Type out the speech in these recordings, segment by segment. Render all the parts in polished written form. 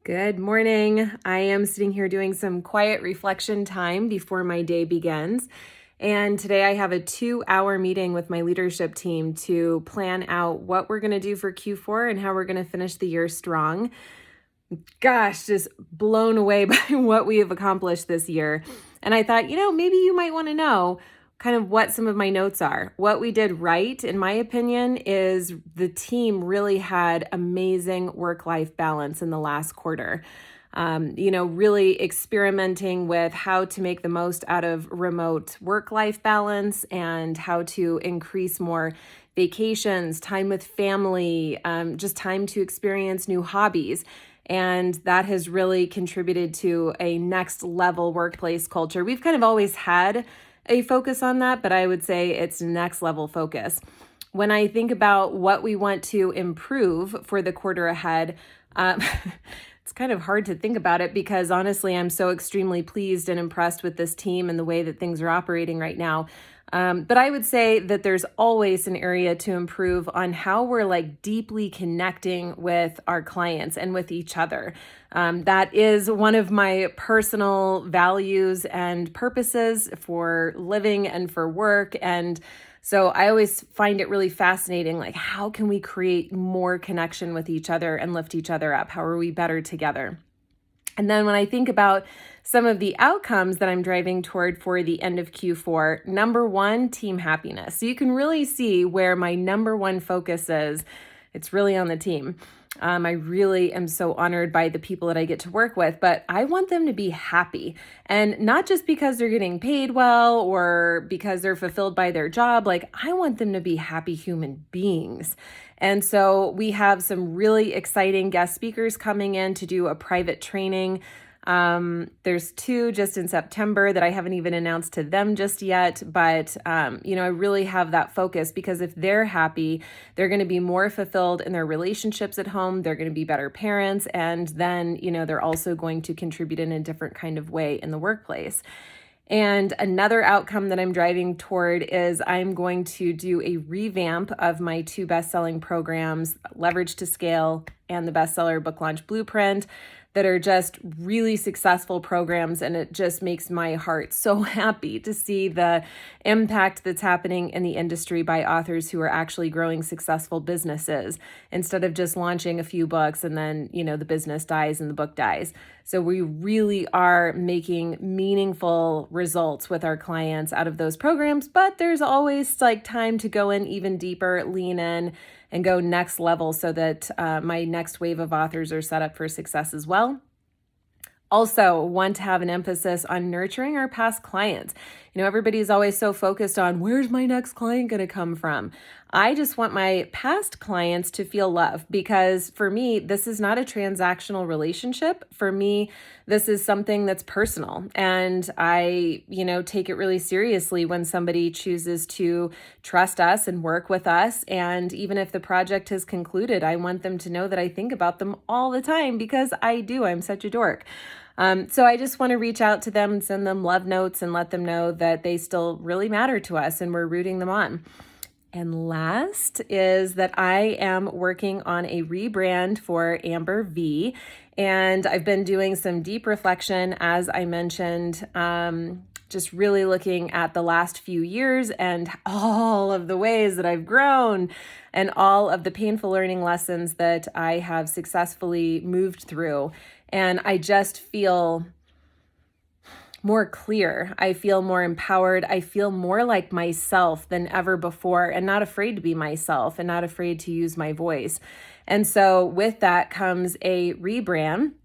Good morning. I am sitting here doing some quiet reflection time before my day begins. And today I have a 2-hour meeting with my leadership team to plan out what we're going to do for Q4 and how we're going to finish the year strong. Gosh, just blown away by what we have accomplished this year. And I thought, maybe you might want to know kind of what some of my notes are. What we did right, in my opinion, is the team really had amazing work-life balance in the last quarter. Really experimenting with how to make the most out of remote work-life balance and how to increase more vacations, time with family, just time to experience new hobbies. And that has really contributed to a next level workplace culture. We've kind of always had a focus on that, but I would say it's next level focus. When I think about what we want to improve for the quarter ahead, it's kind of hard to think about it because honestly, I'm so extremely pleased and impressed with this team and the way that things are operating right now. But I would say that there's always an area to improve on how we're deeply connecting with our clients and with each other. That is one of my personal values and purposes for living and for work. And so I always find it really fascinating, how can we create more connection with each other and lift each other up? How are we better together? And then when I think about some of the outcomes that I'm driving toward for the end of Q4, number one, team happiness. So you can really see where my number one focus is. It's really on the team. I really am so honored by the people that I get to work with, but I want them to be happy. And not just because they're getting paid well or because they're fulfilled by their job. I want them to be happy human beings. And so we have some really exciting guest speakers coming in to do a private training. There's 2 just in September that I haven't even announced to them just yet, but, I really have that focus because if they're happy, they're going to be more fulfilled in their relationships at home. They're going to be better parents. And then, they're also going to contribute in a different kind of way in the workplace. And another outcome that I'm driving toward is I'm going to do a revamp of my 2 best-selling programs, Leverage to Scale and the Bestseller Book Launch Blueprint, that are just really successful programs. And it just makes my heart so happy to see the impact that's happening in the industry by authors who are actually growing successful businesses instead of just launching a few books and then, the business dies and the book dies. So we really are making meaningful results with our clients out of those programs, but there's always time to go in even deeper, lean in, and go next level so that my next wave of authors are set up for success as well. Also, want to have an emphasis on nurturing our past clients. Everybody's always so focused on where's my next client going to come from? I just want my past clients to feel love because for me, this is not a transactional relationship. For me, this is something that's personal. And I, take it really seriously when somebody chooses to trust us and work with us. And even if the project has concluded, I want them to know that I think about them all the time because I do. I'm such a dork. So I just want to reach out to them and send them love notes and let them know that they still really matter to us and we're rooting them on. And last is that I am working on a rebrand for Amber V. And I've been doing some deep reflection, as I mentioned, just really looking at the last few years and all of the ways that I've grown and all of the painful learning lessons that I have successfully moved through. And I just feel more clear. I feel more empowered. I feel more like myself than ever before and not afraid to be myself and not afraid to use my voice. And so with that comes a rebrand.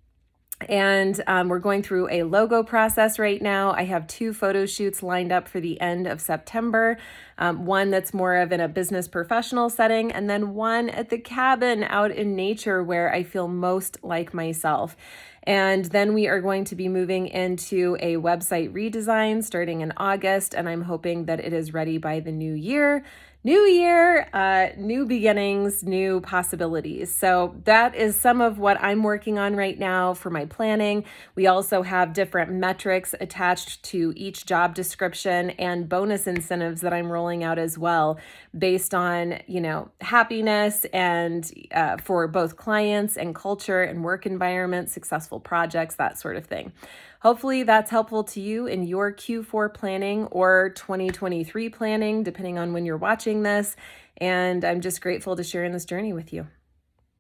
And we're going through a logo process right now. I have 2 photo shoots lined up for the end of September. One that's more of in a business professional setting, and then one at the cabin out in nature where I feel most like myself. And then we are going to be moving into a website redesign starting in August, and I'm hoping that it is ready by the new year. New year, new beginnings, new possibilities. So that is some of what I'm working on right now for my planning. We also have different metrics attached to each job description and bonus incentives that I'm rolling filling out as well based on, happiness and for both clients and culture and work environment, successful projects, that sort of thing. Hopefully that's helpful to you in your Q4 planning or 2023 planning, depending on when you're watching this. And I'm just grateful to share in this journey with you.